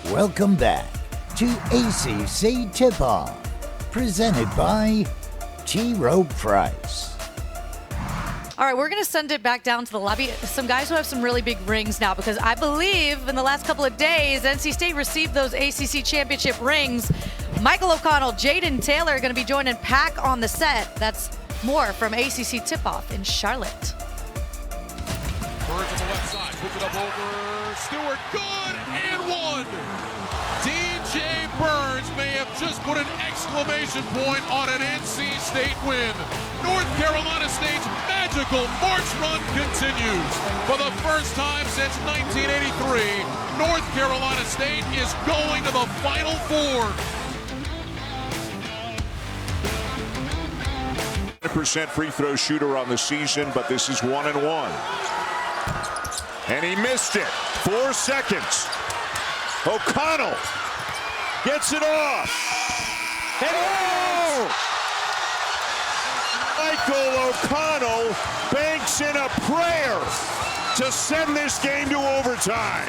Welcome back to ACC Tip-Off, presented by T. Rowe Price. All right, we're going to send it back down to the lobby. Some guys who have some really big rings now, because I believe in the last couple of days, NC State received those ACC championship rings. Michael O'Connell, Jaden Taylor are going to be joining Pack on the set. That's more from ACC Tip-Off in Charlotte. Burns on the left side, puts it up over Stewart, good, and one. DJ Burns may have just put an exclamation point on an NC State win. North Carolina State's magical March run continues. For the first time since 1983, North Carolina State is going to the Final Four. 100% free throw shooter on the season, but this is 1-1. And he missed it. 4 seconds. O'Connell gets it off. And Michael O'Connell banks in a prayer to send this game to overtime.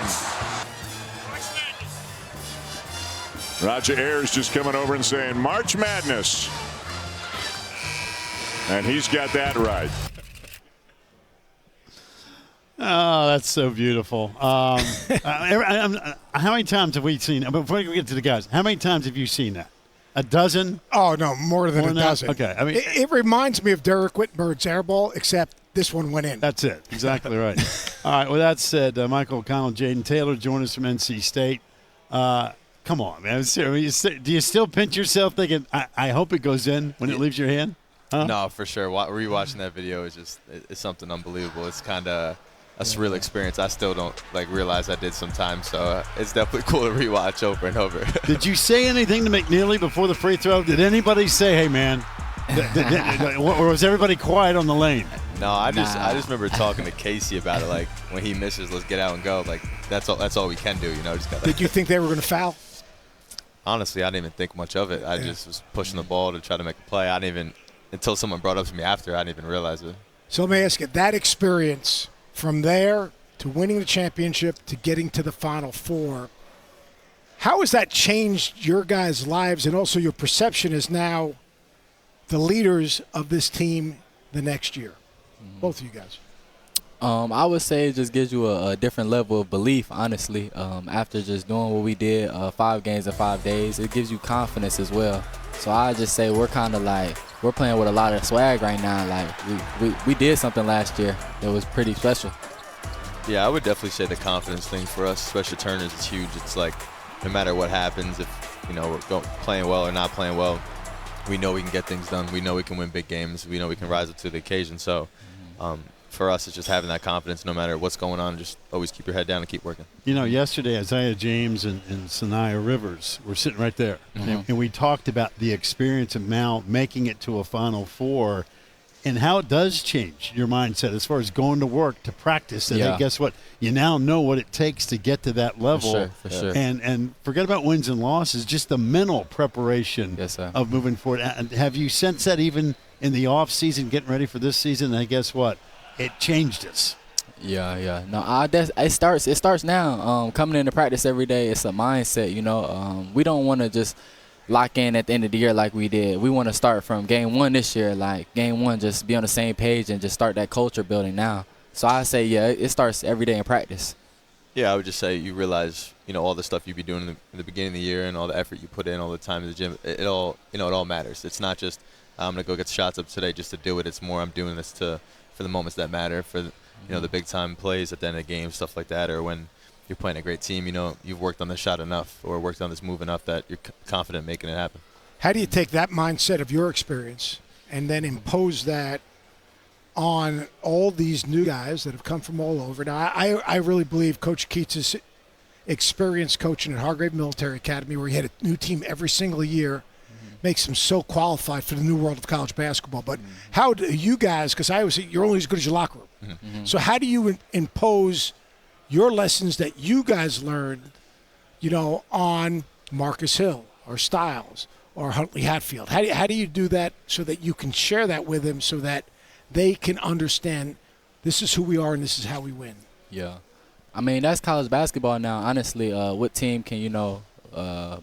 Roger Ayers just coming over and saying March Madness. And he's got that right. Oh, that's so beautiful. How many times have we seen – before we get to the guys, how many times have you seen that? A dozen? Oh, no, more than a dozen. Okay. I mean, it reminds me of Derek Whitbird's air ball, except this one went in. That's it. Exactly right. All right, with that said, Michael O'Connell, Jaden Taylor join us from NC State. Come on, man. Do you still pinch yourself thinking, I hope it goes in when it leaves your hand? Huh? No, for sure. Rewatching that video is it's something unbelievable. It's kind of a surreal experience. I still don't realize I did sometimes, so it's definitely cool to rewatch over and over. Did you say anything to McNeely before the free throw? Did anybody say, "Hey, man"? Or was everybody quiet on the lane? No, I just remember talking to Casey about it. Like when he misses, let's get out and go. Like that's all we can do. You know. Did you think they were going to foul? Honestly, I didn't even think much of it. I just was pushing the ball to try to make a play. I didn't even until someone brought it up to me after. I didn't even realize it. So let me ask you, that experience from there to winning the championship to getting to the Final Four, how has that changed your guys' lives and also your perception as now the leaders of this team the next year? Both of you guys. I would say it just gives you a different level of belief, honestly. After just doing what we did, 5 games in 5 days, it gives you confidence as well. So I just say we're kind of like, we're playing with a lot of swag right now. Like we did something last year that was pretty special. Yeah, I would definitely say the confidence thing for us, especially Turner's, is huge. It's like no matter what happens, if we're playing well or not playing well, we know we can get things done. We know we can win big games. We know we can rise up to the occasion. So for us, it's just having that confidence no matter what's going on. Just always keep your head down and keep working. Yesterday, Isaiah James and Sanaya Rivers were sitting right there. Mm-hmm. And we talked about the experience of Mal making it to a Final Four and how it does change your mindset as far as going to work to practice. And hey, guess what? You now know what it takes to get to that level. For sure. And forget about wins and losses, just the mental preparation of moving forward. And have you sensed that even in the off season, getting ready for this season? And guess what? It changed us. Yeah. No, it starts now. Coming into practice every day, it's a mindset. We don't want to just lock in at the end of the year like we did. We want to start from game 1 this year, like game 1, just be on the same page and just start that culture building now. So I say, it starts every day in practice. Yeah, I would just say you realize, all the stuff you be doing in the beginning of the year and all the effort you put in, all the time in the gym. It all matters. It's not just I'm gonna go get the shots up today just to do it. It's more I'm doing this for the moments that matter, for the big time plays at the end of the game, stuff like that, or when you're playing a great team, you've worked on this shot enough or worked on this move enough that you're confident making it happen. How do you take that mindset of your experience and then impose that on all these new guys that have come from all over? Now, I really believe Coach Keats' experience coaching at Hargrave Military Academy, where he had a new team every single year, makes him so qualified for the new world of college basketball. But how do you guys, because I always say you're only as good as your locker room. Mm-hmm. So how do you impose your lessons that you guys learned, on Marcus Hill or Styles or Huntley Hatfield? How do you do that so that you can share that with them so that they can understand this is who we are and this is how we win? Yeah. I mean, that's college basketball now. Honestly, what team can,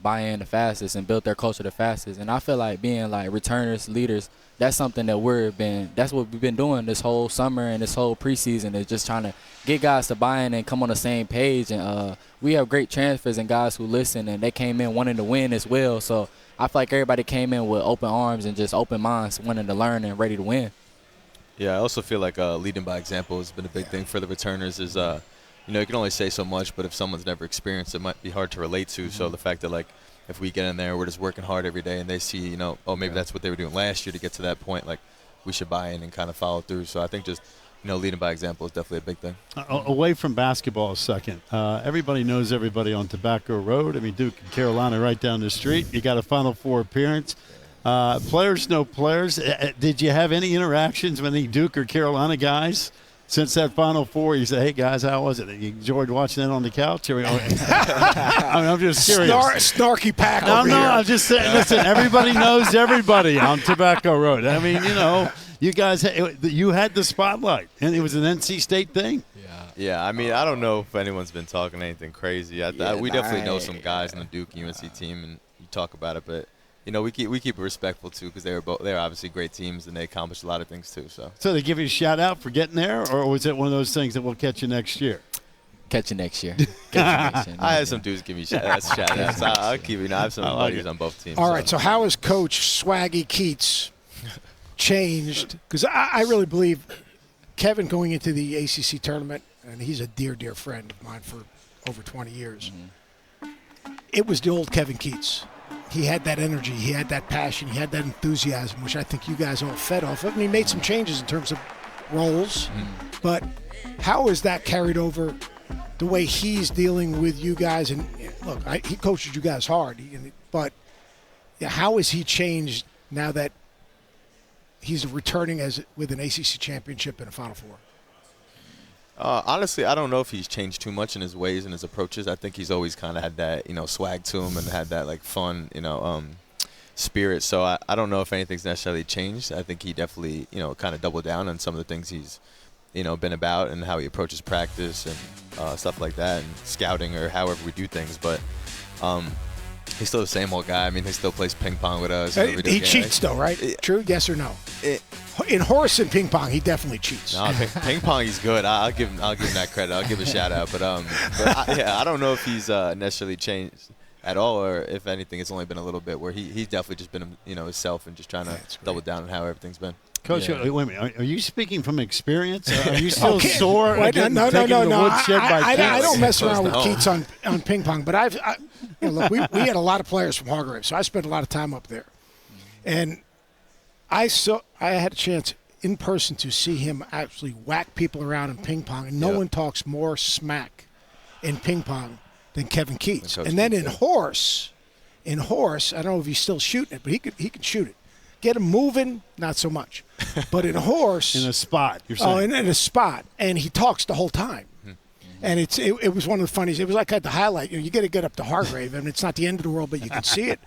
buy in the fastest and build their culture the fastest? And I feel like being like returners, leaders, that's something that that's what we've been doing this whole summer and this whole preseason, is just trying to get guys to buy in and come on the same page. And we have great transfers and guys who listen, and they came in wanting to win as well. So I feel like everybody came in with open arms and just open minds, wanting to learn and ready to win. Yeah, I also feel like leading by example has been a big thing for the returners. Is you can only say so much, but if someone's never experienced it, might be hard to relate to. So the fact that, like, if we get in there, we're just working hard every day, and they see, maybe that's what they were doing last year to get to that point, like, we should buy in and kind of follow through. So I think just, leading by example is definitely a big thing. Away from basketball a second, everybody knows everybody on Tobacco Road. I mean, Duke and Carolina right down the street. You got a Final Four appearance. Players know players. Did you have any interactions with any Duke or Carolina guys since that Final Four? You say, hey, guys, how was it? You enjoyed watching that on the couch? I'm just curious. Snarky pack No, over here. I'm just saying, listen, everybody knows everybody on Tobacco Road. I mean, you guys, you had the spotlight, and it was an NC State thing. Yeah, I mean, I don't know if anyone's been talking anything crazy. We definitely know some guys in the Duke UNC team, and you talk about it, but we keep it respectful too, because they're obviously great teams and they accomplished a lot of things too. So they give you a shout out for getting there, or was it one of those things that we'll catch you next year? Catch you next year. I had some dudes give me shout outs. I'll keep it. I have some buddies on both teams. All right. So how has Coach Swaggy Keats changed? Because I really believe Kevin going into the ACC tournament, and he's a dear, dear friend of mine for over 20 years. Mm-hmm. It was the old Kevin Keats. He had that energy, he had that passion, he had that enthusiasm, which I think you guys all fed off of. And he made some changes in terms of roles, but how is that carried over the way he's dealing with you guys? And look, he coaches you guys hard, but how has he changed now that he's returning with an ACC championship and a Final Four? Honestly, I don't know if he's changed too much in his ways and his approaches. I think he's always kind of had that, swag to him and had that, like, fun, spirit. So I don't know if anything's necessarily changed. I think he definitely, kind of doubled down on some of the things he's, been about and how he approaches practice and stuff like that, and scouting or however we do things. But he's still the same old guy. I mean, he still plays ping pong with us. He cheats, though, right? True? Yes or no? In horse and ping pong, he definitely cheats. No, ping pong, he's good. I'll give him that credit. I'll give him a shout out. But I don't know if he's necessarily changed at all, or if anything, it's only been a little bit where he's definitely just been himself and just trying to double down on how everything's been. Coach, wait a minute. Are you speaking from experience? Are you still sore? No. I don't mess around with Keats on ping pong, but look, we had a lot of players from Hargrave, so I spent a lot of time up there, and I had a chance in person to see him actually whack people around in ping pong, and no one talks more smack in ping pong than Kevin Keats. And then in horse, I don't know if he's still shooting it, but he can shoot it. Get him moving, not so much. But in horse, in a spot, you're saying. In a spot, and he talks the whole time. And it was one of the funniest. It was like at the highlight. You got to get up to Hargrave, and it's not the end of the world, but you can see it.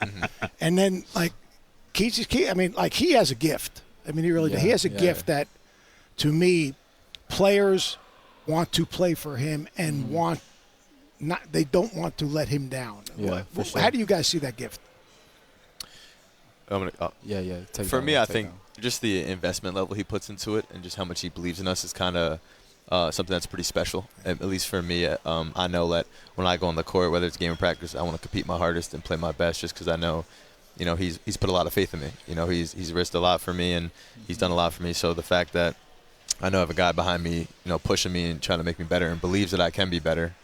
And then like Keats is key. I mean, like, he has a gift. I mean, he really does. He has a gift that, to me, players want to play for him and they don't want to let him down. Yeah, for sure. How do you guys see that gift? For me, I think just the investment level he puts into it and just how much he believes in us is kind of something that's pretty special. At least for me, I know that when I go on the court, whether it's game or practice, I want to compete my hardest and play my best, just because I know, he's put a lot of faith in me. He's risked a lot for me, and he's done a lot for me. So the fact that I know I have a guy behind me, pushing me and trying to make me better and believes that I can be better,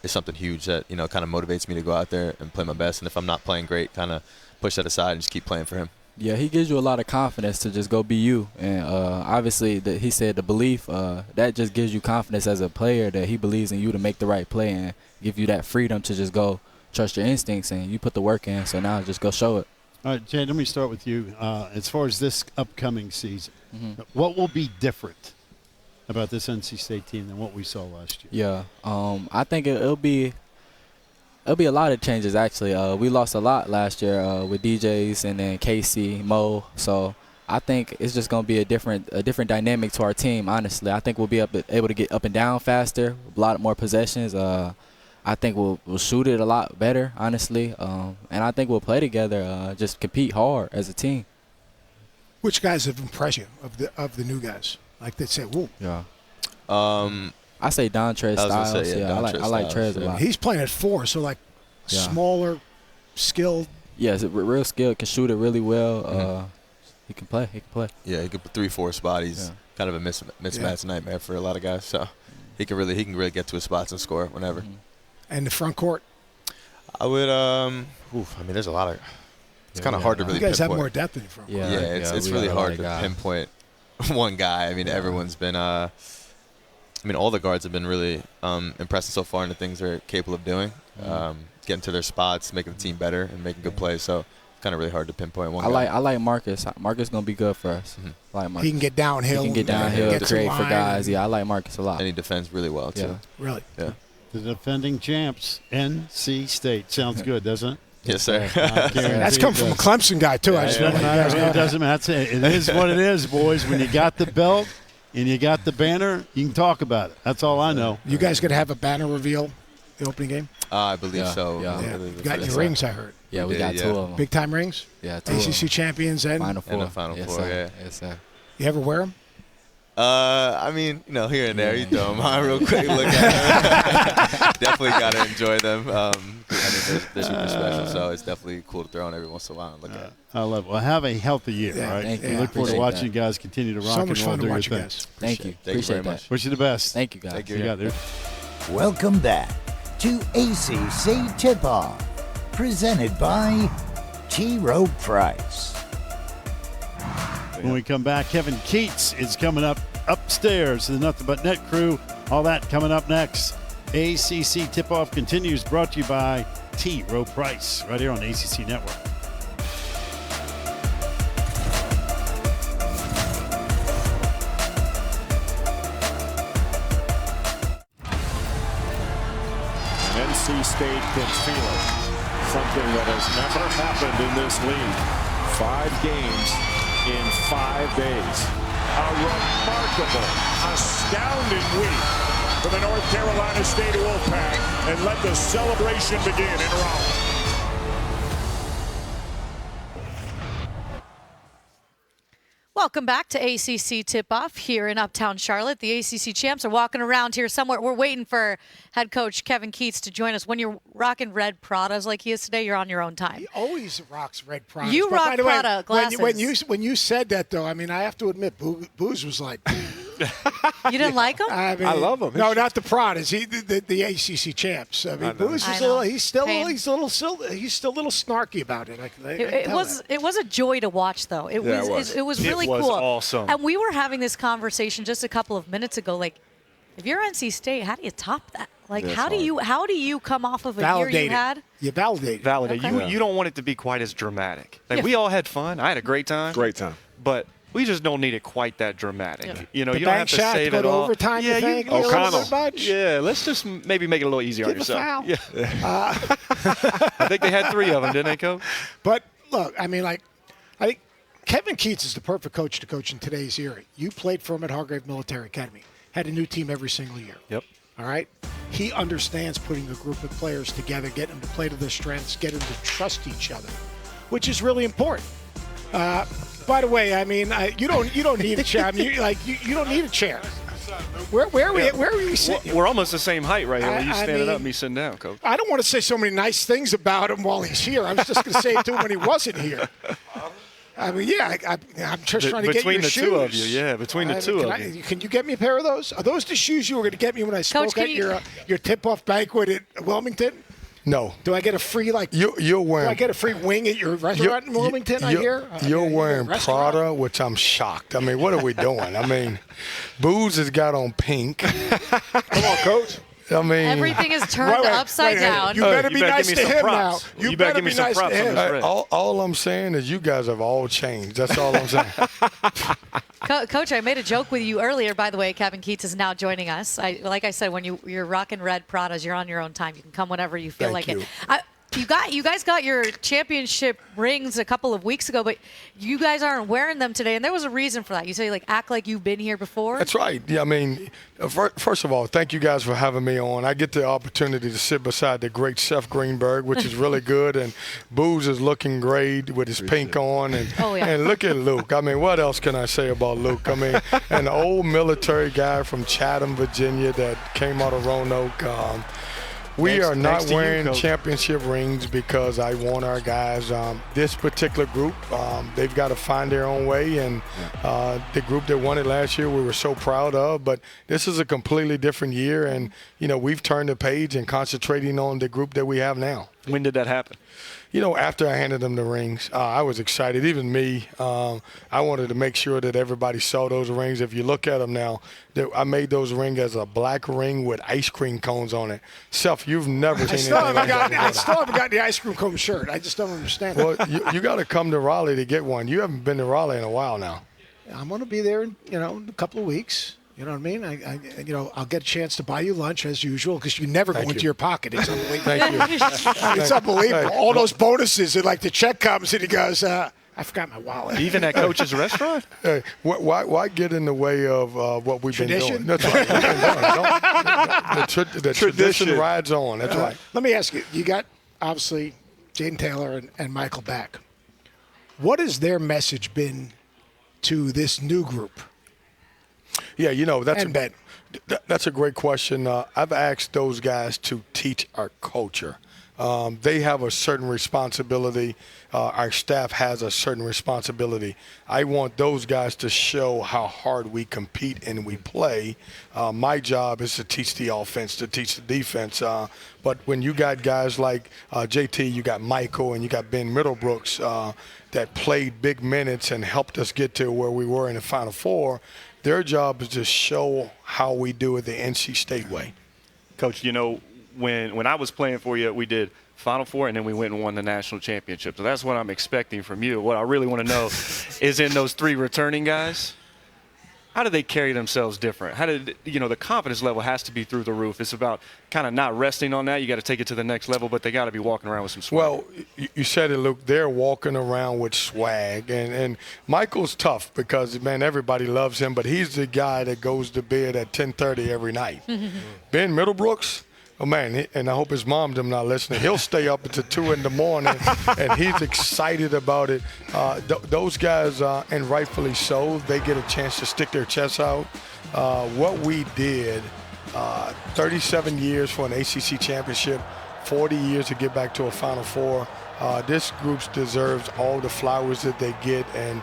is something huge that, kind of motivates me to go out there and play my best. And if I'm not playing great, kind of push that aside and just keep playing for him. Yeah, he gives you a lot of confidence to just go be you. And obviously, he said the belief, that just gives you confidence as a player that he believes in you to make the right play and give you that freedom to just go trust your instincts, and you put the work in. So now just go show it. All right, Jay, let me start with you. As far as this upcoming season, what will be different about this NC State team than what we saw last year? Yeah, I think it'll be a lot of changes, actually. We lost a lot last year with DJs and then Casey, Mo. So I think it's just going to be a different dynamic to our team, honestly. I think we'll be able to get up and down faster, a lot more possessions. I think we'll shoot it a lot better, honestly. And I think we'll play together, just compete hard as a team. Which guys have impressed you of the new guys? Like they say, whoa. Yeah. I say Dontre Styles. Say, I like Trez a lot. He's playing at 4, so like smaller, skilled. Yeah, he's real skilled, can shoot it really well. He can play. Yeah, he could put 3-4 spot. He's kind of a mismatch nightmare for a lot of guys. So he can really get to his spots and score whenever. And the front court. I would. I mean, there's a lot of. It's kind of hard to really. You guys pinpoint. have more depth in the front court. It's really hard to pinpoint one guy. I mean, everyone's been. I mean, all the guards have been really impressive so far in the things they're capable of doing, getting to their spots, making the team better, and making good plays. So. Kind of really hard to pinpoint one guy. I like Marcus. Marcus gonna be good for us. I like Marcus. He can get downhill. Create for guys. Yeah, I like Marcus a lot. And he defends really well too. Really. Yeah. The defending champs, NC State. Sounds good, doesn't it? Yes, sir. That's come from a Clemson guy too. It doesn't matter. It is what it is, boys. When you got the belt and you got the banner, you can talk about it. That's all I know. You guys gonna have a banner reveal the opening game? I believe so. Yeah. You got your rings, I heard. Yeah, we got 2 of them. Big time rings? Yeah, 2 ACC champions and Final Four. And the Final Four, Yes, sir. You ever wear them? I mean, here and there, you throw them on real quick. Look at them. Definitely got to enjoy them. I mean, they're super special, so it's definitely cool to throw on every once in a while and look at. I love it. Well, have a healthy year, right? Thank you. Look forward to watching you guys continue to rock so and much roll. fun to watch you thing. guys. Thank you. Thank you very much. Wish you the best. Thank you, guys. Thank you. You got it. Welcome back to ACC Tip-Off, presented by T. Rowe Price. When we come back, Kevin Keats is coming up upstairs. The Nothing But Net crew. All that coming up next. ACC Tip-Off continues, brought to you by T. Rowe Price, right here on ACC Network. NC State can feel it. Something that has never happened in this league. 5 games in 5 days. A remarkable, astounding week for the North Carolina State Wolfpack, and let the celebration begin in Raleigh. Welcome back to ACC Tip-Off here in Uptown Charlotte. The ACC champs are walking around here somewhere. We're waiting for head coach Kevin Keats to join us. When you're rocking red Pradas like he is today, you're on your own time. He always rocks red Pradas. You rock Prada glasses. When you said that, though, I mean, I have to admit, Booze was like... You didn't like him? I mean, I love him. No, not the Pradas. The ACC champs. I mean, Booze was he's still a little snarky about it. It was a joy to watch, though. It was really cool. Awesome. And we were having this conversation just a couple of minutes ago. Like, if you're NC State, how do you top that? Like, how do you come off of a year you had? You validate. Okay. You don't want it to be quite as dramatic. Like, we all had fun. I had a great time. But we just don't need it quite that dramatic. Yeah. You know, The you don't have bank to shot save to it go to all. overtime, you think? Yeah, O'Connell. Much? Yeah, let's just maybe make it a little easier on Give a yourself. foul. Yeah. I think they had 3 of them, didn't they, Coach? But look, I mean, like, I think Kevin Keats is the perfect coach to coach in today's era. You played for him at Hargrave Military Academy. Had a new team every single year. Yep. All right? He understands putting a group of players together, getting them to play to their strengths, getting them to trust each other, which is really important. By the way, I mean, you don't need a chair. I mean, you don't need a chair. Where are we sitting? We're almost the same height right here. You standing up, me sitting down, Coach. I don't want to say so many nice things about him while he's here. I was just going to say it to him when he wasn't here. I mean, yeah, I'm just trying to get your shoes. Between the 2 of you, yeah, between the 2 of you. Can you get me a pair of those? Are those the shoes you were going to get me when I spoke at your tip-off banquet at Wilmington? No. Do I get a free you're wearing? Do I get a free wing at your restaurant in Wilmington? You're wearing Prada, which I'm shocked. I mean, what are we doing? I mean, Booze has got on pink. Come on, Coach. I mean, everything is turned upside down. You better be nice to him now. You better give me some props on this red. All I'm saying is you guys have all changed. That's all I'm saying. Coach, I made a joke with you earlier, by the way. Kevin Keats is now joining us. Like I said, when you're rocking red Pradas, you're on your own time. You can come whenever you feel like it. You guys got your championship rings a couple of weeks ago, but you guys aren't wearing them today, and there was a reason for that. You say, like, act like you've been here before? That's right. Yeah, I mean, first of all, thank you guys for having me on. I get the opportunity to sit beside the great Seth Greenberg, which is really good, and Booz is looking great with his pink on. And, and look at Luke. I mean, what else can I say about Luke? I mean, an old military guy from Chatham, Virginia that came out of Roanoke. We are not wearing championship rings because I want our guys, this particular group, they've got to find their own way. And the group that won it last year, we were so proud of. But this is a completely different year. And, you know, we've turned the page and concentrating on the group that we have now. When did that happen? You know, after I handed them the rings, I was excited. Even me, I wanted to make sure that everybody saw those rings. If you look at them now, I made those rings as a black ring with ice cream cones on it. Self, you've never seen anything like that. I still haven't got the ice cream cone shirt. I just don't understand. Well, you got to come to Raleigh to get one. You haven't been to Raleigh in a while now. I'm going to be there in, a couple of weeks. You know what I mean? I'll get a chance to buy you lunch as usual because you never go into your pocket. It's unbelievable. Thank you. It's unbelievable. All those bonuses, and like the check comes and he goes, I forgot my wallet. Even at Coach's restaurant? Hey, why get in the way of what we've been doing? That's right. The tradition rides on. That's right. Let me ask you. You got, obviously, Jaden Taylor and Michael back. What has their message been to this new group? Yeah, that's a great question. I've asked those guys to teach our culture. They have a certain responsibility. Our staff has a certain responsibility. I want those guys to show how hard we compete and we play. My job is to teach the offense, to teach the defense. But when you got guys like JT, you got Michael, and you got Ben Middlebrooks that played big minutes and helped us get to where we were in the Final Four, their job is to show how we do it the NC State way. Coach, when I was playing for you, we did Final Four, and then we went and won the national championship. So that's what I'm expecting from you. What I really want to know is in those three returning guys, how do they carry themselves different? How did the confidence level has to be through the roof. It's about kind of not resting on that. You got to take it to the next level, but they got to be walking around with some swag. Well, you said it, Luke. They're walking around with swag, and Michael's tough because, man, everybody loves him, but he's the guy that goes to bed at 10:30 every night. Ben Middlebrooks, oh, man, and I hope his mom them not listening. He'll stay up until 2 in the morning, and he's excited about it. Those guys, and rightfully so, they get a chance to stick their chests out. What we did, 37 years for an ACC championship, 40 years to get back to a Final Four. This group deserves all the flowers that they get, and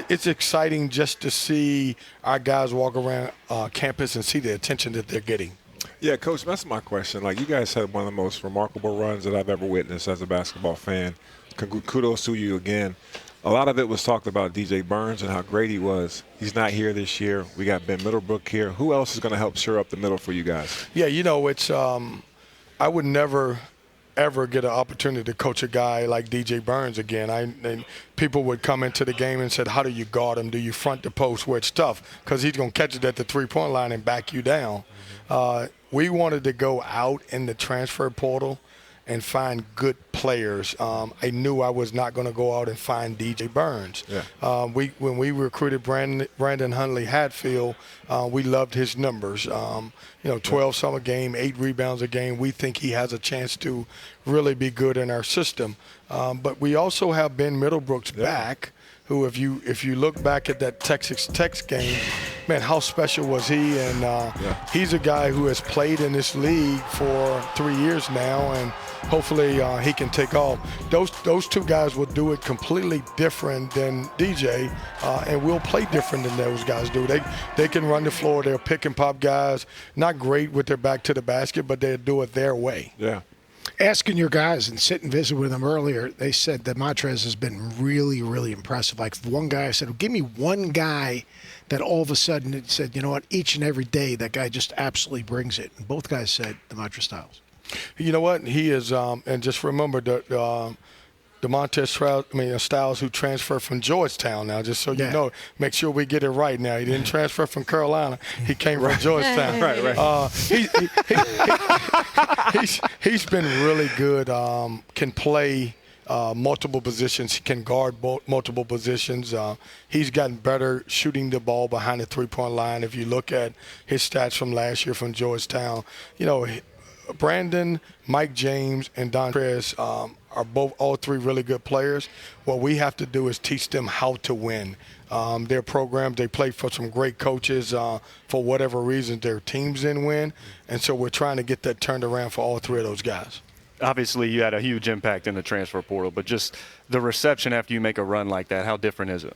it's exciting just to see our guys walk around campus and see the attention that they're getting. Yeah, Coach, that's my question. Like, you guys had one of the most remarkable runs that I've ever witnessed as a basketball fan. Kudos to you again. A lot of it was talked about DJ Burns and how great he was. He's not here this year. We got Ben Middlebrook here. Who else is going to help shore up the middle for you guys? Yeah, it's I would never ever get an opportunity to coach a guy like DJ Burns again. And people would come into the game and said, how do you guard him? Do you front the post where it's tough? Because he's going to catch it at the three-point line and back you down. We wanted to go out in the transfer portal and find good players. I knew I was not going to go out and find DJ Burns. Yeah. When we recruited Brandon Huntley Hatfield, we loved his numbers. 12 some a game, 8 rebounds a game. We think he has a chance to really be good in our system. But we also have Ben Middlebrooks back, who, if you look back at that Texas Tech game, man, how special was he? And he's a guy who has played in this league for 3 years now, and hopefully he can take off. Those two guys will do it completely different than DJ, and we'll play different than those guys do. They can run the floor. They're pick and pop guys, not great with their back to the basket, but they'll do it their way. Yeah. Asking your guys and sit and visit with them earlier, they said that Montrez has been really, really impressive. Like one guy said, give me one guy that all of a sudden it said, you know what, each and every day that guy just absolutely brings it. And both guys said the Montrez Styles. You know what? He is, and just remember that Styles, who transferred from Georgetown now, just so you know. Make sure we get it right now. He didn't transfer from Carolina. He came from Georgetown. Right. He's been really good, can play multiple positions. He can guard multiple positions. He's gotten better shooting the ball behind the three-point line. If you look at his stats from last year from Georgetown, Brandon, Mike James, and Dontrez are all three really good players. What we have to do is teach them how to win. Their programs, they play for some great coaches. For whatever reason, their teams didn't win. And so we're trying to get that turned around for all three of those guys. Obviously, you had a huge impact in the transfer portal, but just the reception after you make a run like that, how different is it?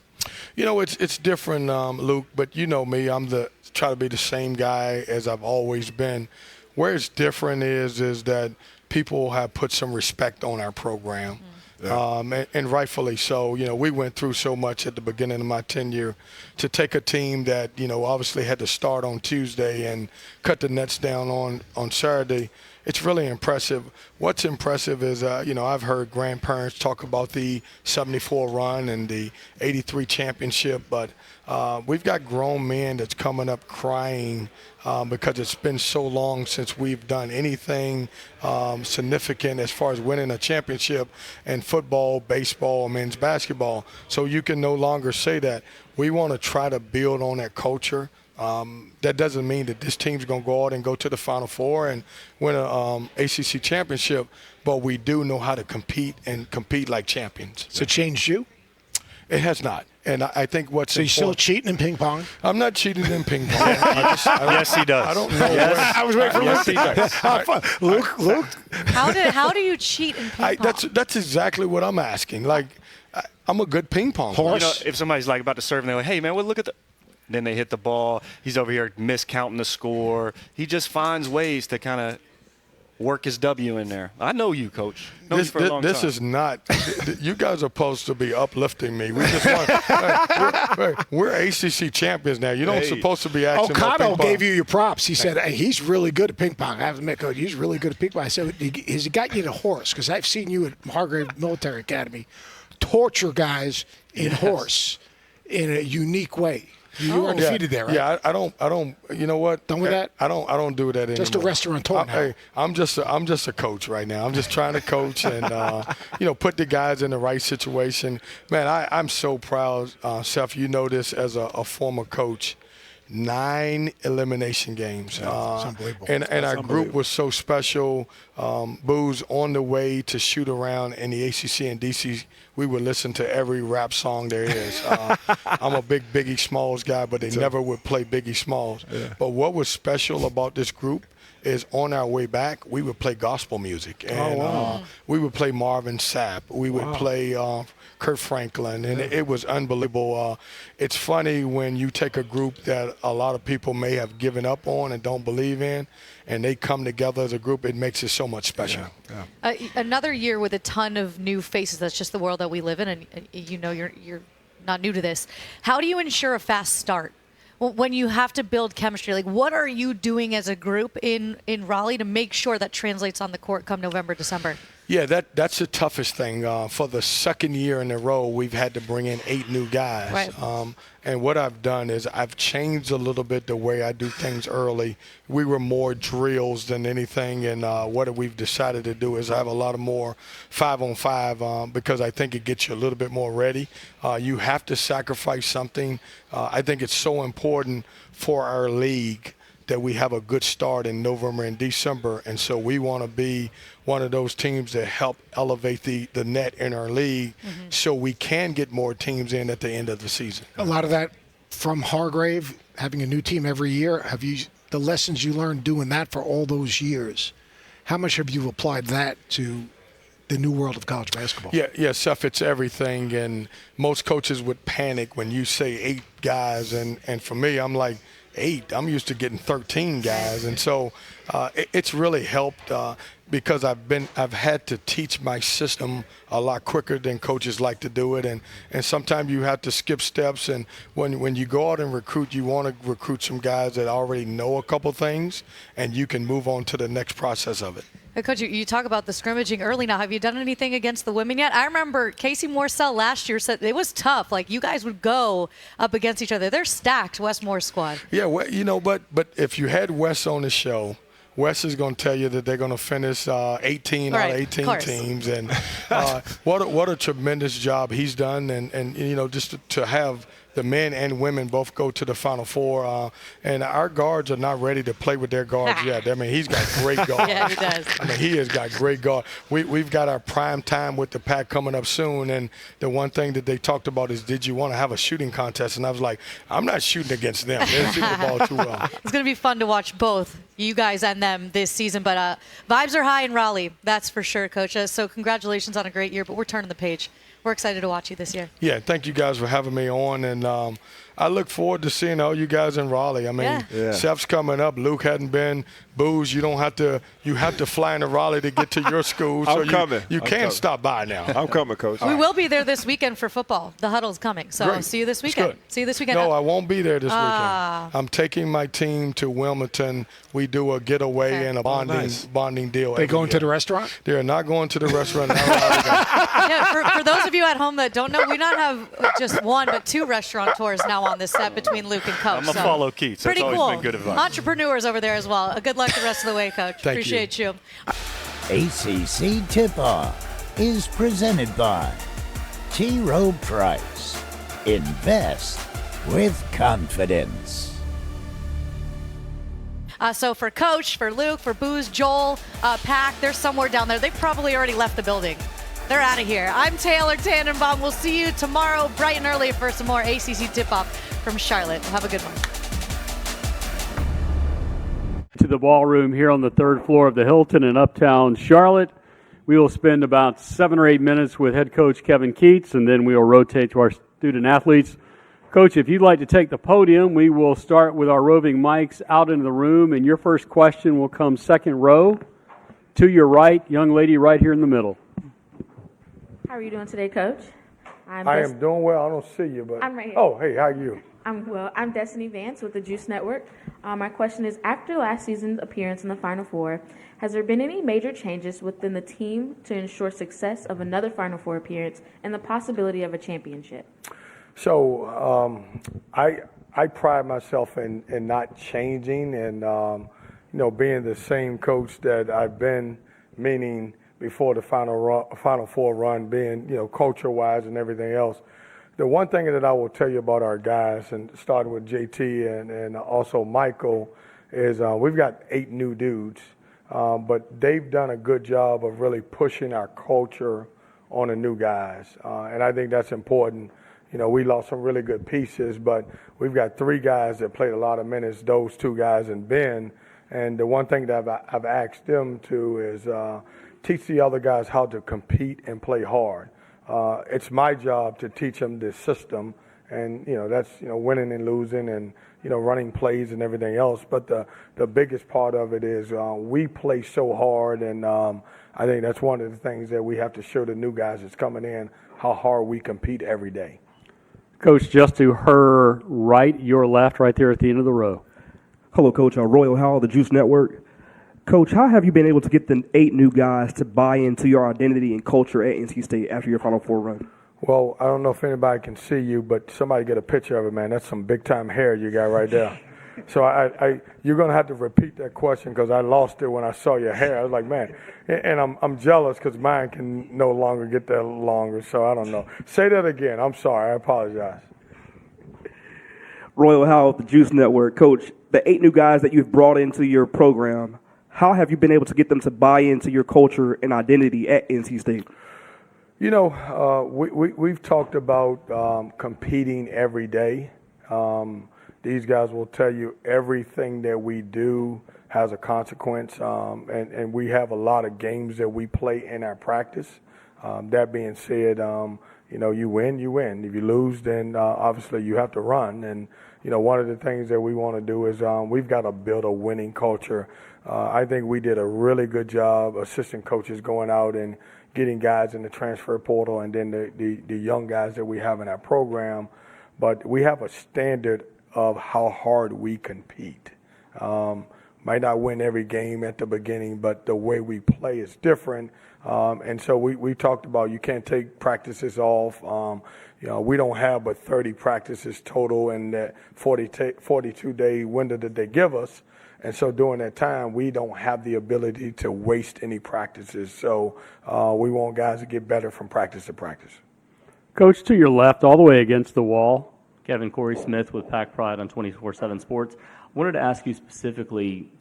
It's different, Luke, but you know me. Try to be the same guy as I've always been. Where it's different is that people have put some respect on our program, and rightfully so. We went through so much at the beginning of my tenure to take a team that, obviously had to start on Tuesday and cut the nets down on Saturday. It's really impressive. What's impressive is, I've heard grandparents talk about the 74 run and the 83 championship, but we've got grown men that's coming up crying because it's been so long since we've done anything significant as far as winning a championship in football, baseball, men's basketball. So you can no longer say that. We want to try to build on that culture. That doesn't mean that this team's going to go out and go to the Final Four and win a ACC championship, but we do know how to compete like champions. So it changed you? It has not. And I think So you're still cheating in ping pong? I'm not cheating in ping pong. Yes, he does. I don't know. Yes. I was waiting for Yes, he does. Luke? How do you cheat in ping pong? That's exactly what I'm asking. I'm a good ping pong player. If somebody's about to serve and they're like, hey, man, look at the – then they hit the ball. He's over here miscounting the score. He just finds ways to kind of work his W in there. I know you, Coach. This is not – you guys are supposed to be uplifting me. We just we're ACC champions now. You don't supposed to be asking about ping Cotto pong. gave you your props. He said, hey, he's really good at ping pong. I have to admit, Coach, he's really good at ping pong. I said, has he got you to horse? Because I've seen you at Hargrave Military Academy torture guys in horse in a unique way. You were undefeated there, right? Yeah, I don't. You know what? Done with that? I don't do that anymore. Just a restaurateur now. Hey, I'm just a coach right now. I'm just trying to coach and put the guys in the right situation. Man, I'm so proud, Seth. You know this as a former coach. 9 elimination games. It's unbelievable. And our group was so special. Boo's on the way to shoot around in the ACC and DC. We would listen to every rap song there is. I'm a big Biggie Smalls guy, but they never would play Biggie Smalls. Yeah. But what was special about this group is on our way back, we would play gospel music. And we would play Marvin Sapp. We would play Kurt Franklin, and it was unbelievable. It's funny when you take a group that a lot of people may have given up on and don't believe in, and they come together as a group, it makes it so much special. Yeah. Another year with a ton of new faces. That's just the world that we live in, and you're not new to this. How do you ensure a fast start when you have to build chemistry? What are you doing as a group in Raleigh to make sure that translates on the court come November, December? Yeah, that's the toughest thing. For the second year in a row, we've had to bring in 8 new guys. Right. And what I've done is I've changed a little bit the way I do things early. We were more drills than anything, and what we've decided to do is I have a lot of more 5-on-5 because I think it gets you a little bit more ready. You have to sacrifice something. I think it's so important for our league that we have a good start in November and December, and so we want to be one of those teams that help elevate the net in our league so we can get more teams in at the end of the season. A lot of that from Hargrave, having a new team every year. The lessons you learned doing that for all those years, how much have you applied that to the new world of college basketball? Yeah, Seth, it's everything, and most coaches would panic when you say 8 guys, and for me, I'm like, 8. I'm used to getting 13 guys, and so it's really helped because I've had to teach my system a lot quicker than coaches like to do it, and sometimes you have to skip steps. And when you go out and recruit, you want to recruit some guys that already know a couple things, and you can move on to the next process of it. Hey, Coach, you talk about the scrimmaging early now. Have you done anything against the women yet? I remember Casey Morsell last year said it was tough. Like, you guys would go up against each other. They're stacked, Westmore's squad. Yeah, well, but if you had Wes on the show, Wes is going to tell you that they're going to finish 18 out of 18 teams. And what a tremendous job he's done. And just to have the men and women both go to the Final Four. And our guards are not ready to play with their guards yet. I mean, he's got great guards. Yeah, he does. I mean, he has got great guards. We've got our prime time with the Pack coming up soon. And the one thing that they talked about is, did you want to have a shooting contest? And I was like, I'm not shooting against them. They're shooting the ball too well. It's going to be fun to watch both you guys and them this season. But vibes are high in Raleigh, that's for sure, Coach. So congratulations on a great year. But we're turning the page. We're excited to watch you this year. Yeah, thank you guys for having me on. And I look forward to seeing all you guys in Raleigh. I mean, Chef's coming up. Luke hadn't been. Booze, you have to fly into Raleigh to get to your school. So you can't stop by now. I'm coming, Coach. We will be there this weekend for football. The huddle's coming. So Great. See you this weekend. See you this weekend. No, I won't be there this weekend. I'm taking my team to Wilmington. We do a getaway and a bonding deal. They going to the restaurant? They're not going to the restaurant. For those of you at home that don't know, we not have just one but two restaurateurs now on this set between Luke and Coach. I'm going to follow Keith. That's pretty always cool. been good advice. Entrepreneurs over there as well. Good luck the rest of the way, Coach. Appreciate you. ACC Tip-Off is presented by T. Rowe Price. Invest with confidence. So for Coach, for Luke, for Booze, Joel, Pack, they're somewhere down there. They probably already left the building. They're out of here. I'm Taylor Tannenbaum. We'll see you tomorrow bright and early for some more ACC Tip-Off from Charlotte. Have a good one. To the ballroom here on the third floor of the Hilton in Uptown, Charlotte. We will spend about 7 or 8 minutes with head coach Kevin Keats, and then we will rotate to our student athletes. Coach, if you'd like to take the podium, we will start with our roving mics out into the room, and your first question will come second row to your right, young lady right here in the middle. How are you doing today, Coach? I am doing well. I don't see you, but I'm right here. Oh, hey, how are you? I'm well. I'm Destiny Vance with the Juice Network. My question is, after last season's appearance in the Final Four, has there been any major changes within the team to ensure success of another Final Four appearance and the possibility of a championship? So I pride myself in not changing and being the same coach that I've been, meaning before the Final Four run, being culture-wise and everything else. The one thing that I will tell you about our guys, and starting with JT and also Michael, is we've got 8 new dudes, but they've done a good job of really pushing our culture on the new guys, and I think that's important. We lost some really good pieces, but we've got 3 guys that played a lot of minutes, those 2 guys and Ben, and the one thing that I've asked them to is teach the other guys how to compete and play hard. It's my job to teach them this system, and that's winning and losing and running plays and everything else. But the biggest part of it is we play so hard, and I think that's one of the things that we have to show the new guys that's coming in, how hard we compete every day. Coach, just to her right, your left, right there at the end of the row. Hello, Coach. Royal Howell, the Juice Network. Coach, how have you been able to get the 8 new guys to buy into your identity and culture at NC State after your Final Four run? Well, I don't know if anybody can see you, but somebody get a picture of it, man. That's some big-time hair you got right there. So you're going to have to repeat that question because I lost it when I saw your hair. I was like, man, and I'm jealous because mine can no longer get that longer, so I don't know. Say that again. I'm sorry. I apologize. Royal Howell, the Juice Network. Coach, the 8 new guys that you've brought into your program, how have you been able to get them to buy into your culture and identity at NC State? We've talked about competing every day. These guys will tell you everything that we do has a consequence, and we have a lot of games that we play in our practice. That being said, you win, you win. If you lose, then obviously you have to run. And, one of the things that we want to do is we've got to build a winning culture. I think we did a really good job, assistant coaches going out and getting guys in the transfer portal and then the young guys that we have in our program. But we have a standard of how hard we compete. might not win every game at the beginning, but the way we play is different. And so we talked about you can't take practices off. We don't have but 30 practices total in that 42-day window that they give us. And so during that time, we don't have the ability to waste any practices. So we want guys to get better from practice to practice. Coach, to your left, all the way against the wall, Kevin Corey Smith with Pack Pride on 24/7 Sports. I wanted to ask you specifically,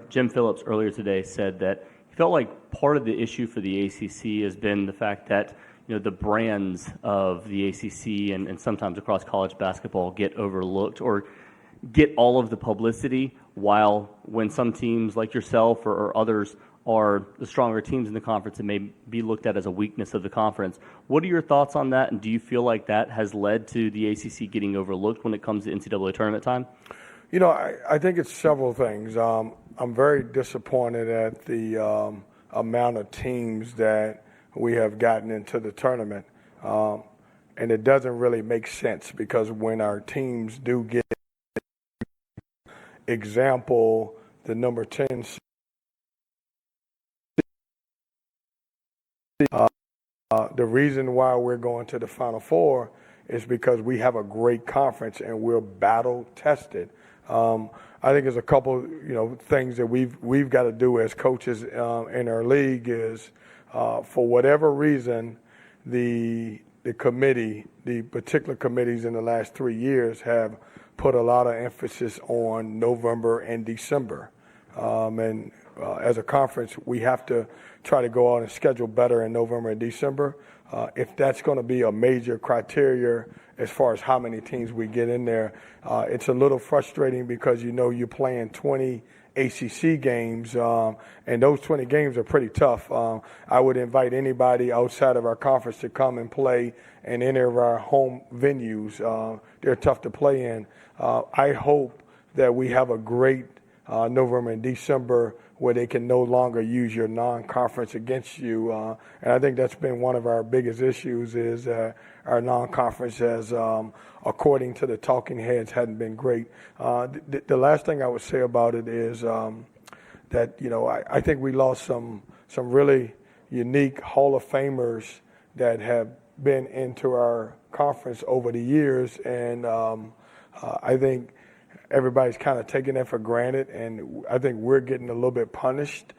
Jim Phillips earlier today said that he felt like part of the issue for the ACC has been the fact that the brands of the ACC and sometimes across college basketball get overlooked or get all of the publicity, while when some teams like yourself or others are the stronger teams in the conference, it may be looked at as a weakness of the conference. What are your thoughts on that, and do you feel like that has led to the ACC getting overlooked when it comes to NCAA tournament time? I think it's several things. I'm very disappointed at the amount of teams that we have gotten into the tournament. And it doesn't really make sense, because when our teams do get, example, the number 10 the reason why we're going to the Final Four is because we have a great conference and we're battle tested. I think there's a couple, things that we've got to do as coaches in our league is, for whatever reason, the committee, the particular committees in the last 3 years have put a lot of emphasis on November and December. As a conference, we have to try to go out and schedule better in November and December. If that's going to be a major criteria as far as how many teams we get in there, it's a little frustrating because you're playing 20 ACC games, and those 20 games are pretty tough. I would invite anybody outside of our conference to come and play in any of our home venues. They're tough to play in. I hope that we have a great November and December where they can no longer use your non-conference against you. And I think that's been one of our biggest issues is our non-conference has, according to the talking heads, hadn't been great. The last thing I would say about it is that, I think we lost some really unique Hall of Famers that have been into our conference over the years. And I think everybody's kind of taking that for granted, and I think we're getting a little bit punished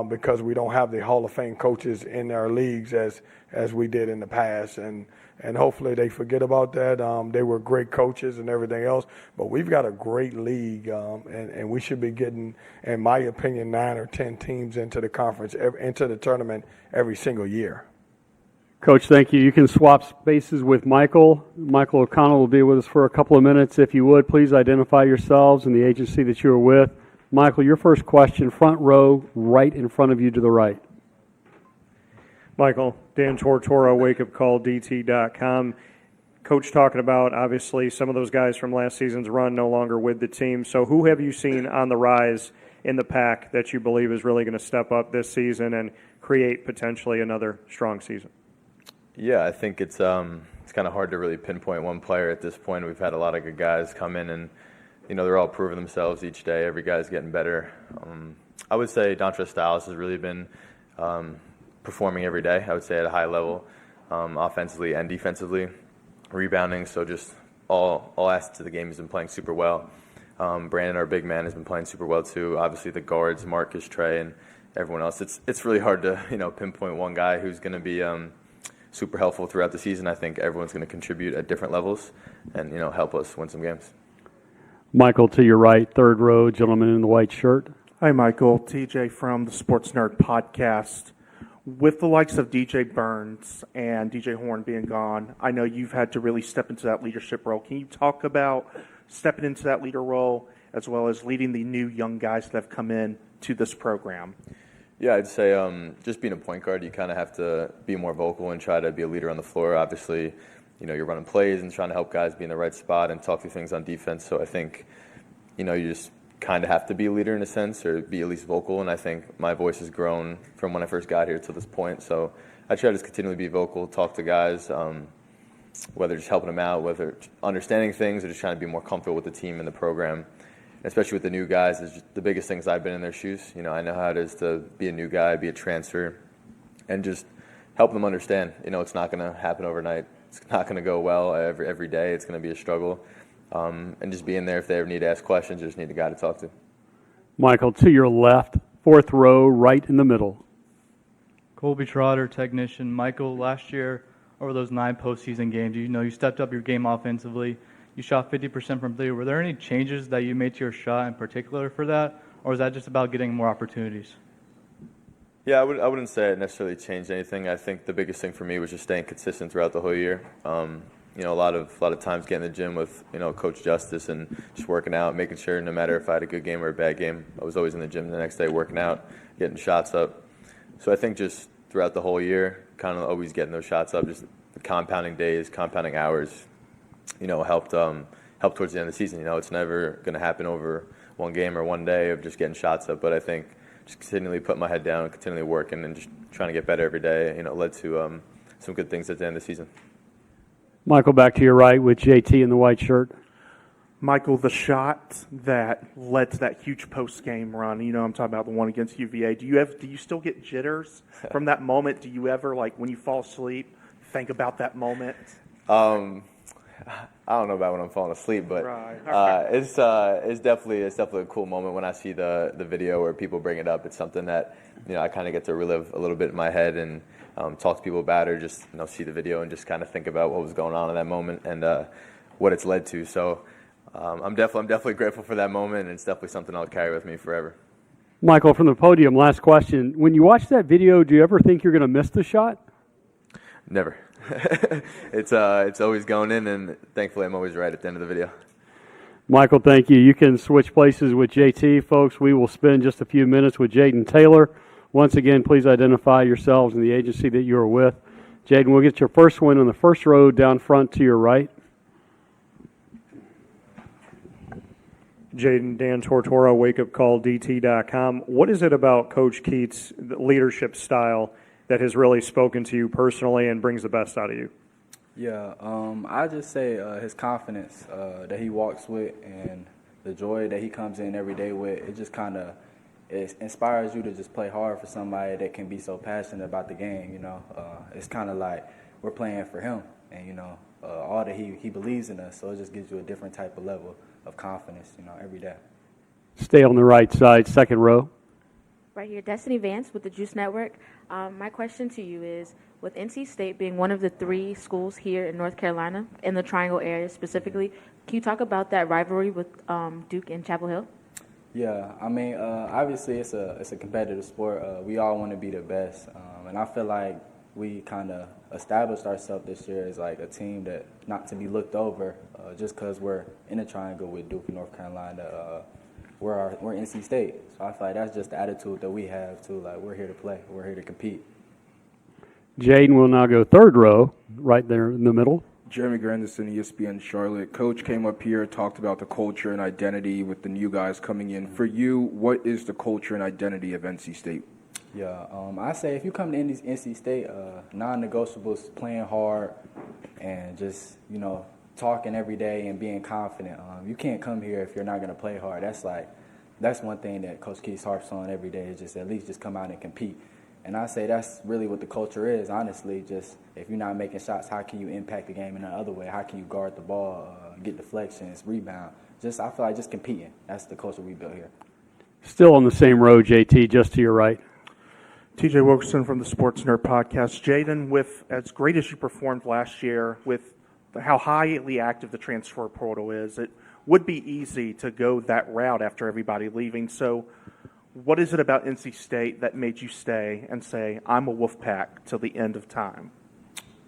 because we don't have the Hall of Fame coaches in our leagues as we did in the past, and hopefully they forget about that. They were great coaches and everything else, but we've got a great league, and we should be getting, in my opinion, 9 or 10 teams into the conference, into the tournament every single year. Coach, thank you. You can swap spaces with Michael. Michael O'Connell will be with us for a couple of minutes. If you would, please identify yourselves and the agency that you are with. Michael, your first question, front row, right in front of you to the right. Michael, Dan Tortora, wakeupcalldt.com. Coach talking about, obviously, some of those guys from last season's run no longer with the team. So who have you seen on the rise in the pack that you believe is really going to step up this season and create potentially another strong season? Yeah, I think it's kind of hard to really pinpoint one player at this point. We've had a lot of good guys come in, and they're all proving themselves each day. Every guy's getting better. I would say Dontrez Styles has really been performing every day. I would say at a high level, offensively and defensively, rebounding. So just all assets of the game has been playing super well. Brandon, our big man, has been playing super well too. Obviously the guards, Marcus, Trey, and everyone else. It's really hard to pinpoint one guy who's going to be super helpful throughout the season. I think everyone's going to contribute at different levels and, help us win some games. Michael, to your right, third row, gentleman in the white shirt. Hi, Michael. TJ from the Sports Nerd Podcast. With the likes of DJ Burns and DJ Horn being gone, I know you've had to really step into that leadership role. Can you talk about stepping into that leader role as well as leading the new young guys that have come in to this program? Yeah, I'd say just being a point guard, you kind of have to be more vocal and try to be a leader on the floor. Obviously, you're running plays and trying to help guys be in the right spot and talk through things on defense. So I think, you just kind of have to be a leader in a sense or be at least vocal. And I think my voice has grown from when I first got here to this point. So I try to just continually be vocal, talk to guys, whether just helping them out, whether understanding things or just trying to be more comfortable with the team and the program. especially with the new guys, is just the biggest things I've been in their shoes. You know, I know how it is to be a new guy, be a transfer, and just help them understand. You know, it's not going to happen overnight. It's not going to go well every day. It's going to be a struggle. And just being there if they ever need to ask questions, just need a guy to talk to. Michael, to your left, fourth row, right in the middle. Colby Trotter, technician. Michael, last year, over those 9 postseason games, you know, you stepped up your game offensively. You shot 50% from three. Were there any changes that you made to your shot in particular for that, or was that just about getting more opportunities? Yeah, I wouldn't say it necessarily changed anything. I think the biggest thing for me was just staying consistent throughout the whole year. You know, a lot of times getting in the gym with, you know, Coach Justice and just working out, making sure no matter if I had a good game or a bad game, I was always in the gym the next day working out, getting shots up. So I think just throughout the whole year, kind of always getting those shots up, just the compounding days, compounding hours, you know, helped towards the end of the season. You know, it's never going to happen over one game or one day of just getting shots up, but I think just continually putting my head down, continually working, and just trying to get better every day, you know, led to some good things at the end of the season. Michael, back to your right with JT in the white shirt. Michael, the shot that led to that huge post-game run, you know, I'm talking about the one against UVA. Do you still get jitters from that moment? Do you ever, like, when you fall asleep, think about that moment? I don't know about when I'm falling asleep, but it's definitely a cool moment when I see the video where people bring it up. It's something that, you know, I kind of get to relive a little bit in my head and talk to people about, or just, you know, see the video and just kind of think about what was going on in that moment and what it's led to. So I'm definitely grateful for that moment, and it's definitely something I'll carry with me forever. Michael, from the podium, last question. When you watch that video, do you ever think you're going to miss the shot? Never. It's always going in, and thankfully I'm always right at the end of the video. Michael, thank you. You can switch places with JT, folks. We will spend just a few minutes with Jaden Taylor. Once again, please identify yourselves and the agency that you are with. Jaden, we'll get your first one on the first row down front to your right. Jaden, Dan Tortora, wakeupcalldt.com. What is it about Coach Keats' leadership style that has really spoken to you personally and brings the best out of you? Yeah, I just say his confidence that he walks with and the joy that he comes in every day with. It just kind of inspires you to just play hard for somebody that can be so passionate about the game. You know, it's kind of like we're playing for him, and you know, all that he believes in us. So it just gives you a different type of level of confidence, you know, every day. Stay on the right side, second row. Right here, Destiny Vance with the Juice Network. My question to you is, with NC State being one of the 3 schools here in North Carolina, in the Triangle area specifically, can you talk about that rivalry with Duke and Chapel Hill? Yeah, I mean, obviously it's a competitive sport. We all want to be the best, and I feel like we kind of established ourselves this year as like a team that not to be looked over just because we're in a triangle with Duke and North Carolina. We're NC State, so I feel like that's just the attitude that we have too. Like, we're here to play, we're here to compete. Jaden will now go third row, right there in the middle. Jeremy Grandison, ESPN Charlotte. Coach came up here, talked about the culture and identity with the new guys coming in. For you, what is the culture and identity of NC State? Yeah, I say if you come to NC State, non-negotiables, playing hard and just, you know, talking every day and being confident. You can't come here if you're not going to play hard. That's one thing that Coach Keith harps on every day, is just at least just come out and compete. And I say that's really what the culture is, honestly. Just if you're not making shots, how can you impact the game in another way? How can you guard the ball, get deflections, rebound? I feel like just competing. That's the culture we built here. Still on the same row, JT, just to your right. TJ Wilkerson from the Sports Nerd Podcast. Jaden, with as great as you performed last year, with how highly active the transfer portal is, it would be easy to go that route after everybody leaving. So what is it about NC State that made you stay and say, I'm a Wolfpack till the end of time?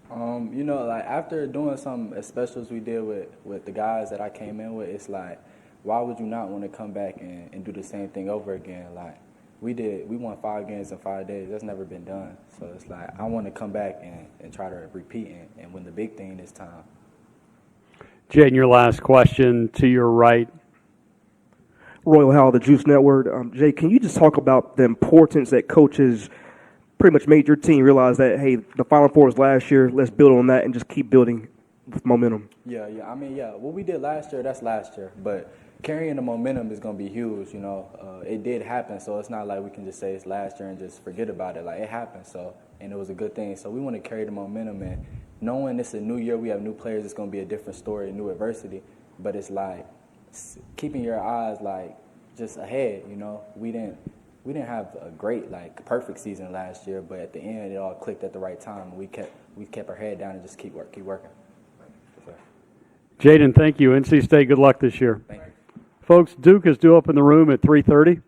You know, like after doing some as special as we did with the guys that I came in with, it's like, why would you not want to come back and do the same thing over again? Like we won 5 games in 5 days. That's never been done. So it's like I want to come back and try to repeat and win the big thing this time. Jaden, your last question to your right. Royal Howell, the Juice Network. Jay, can you just talk about the importance that coaches pretty much made your team realize that, hey, the Final Four was last year, let's build on that and just keep building with momentum? Yeah. I mean, what we did last year, that's last year. But carrying the momentum is going to be huge. You know, it did happen, so it's not like we can just say it's last year and just forget about it. Like, it happened, and it was a good thing. So we want to carry the momentum, and knowing it's a new year, we have new players, it's going to be a different story, new adversity. But it's like keeping your eyes like just ahead. You know, we didn't have a great perfect season last year, but at the end it all clicked at the right time. We kept our head down and just keep working. Jaden, thank you. NC State, good luck this year. Thank you. Folks, Duke is due up in the room at 3:30.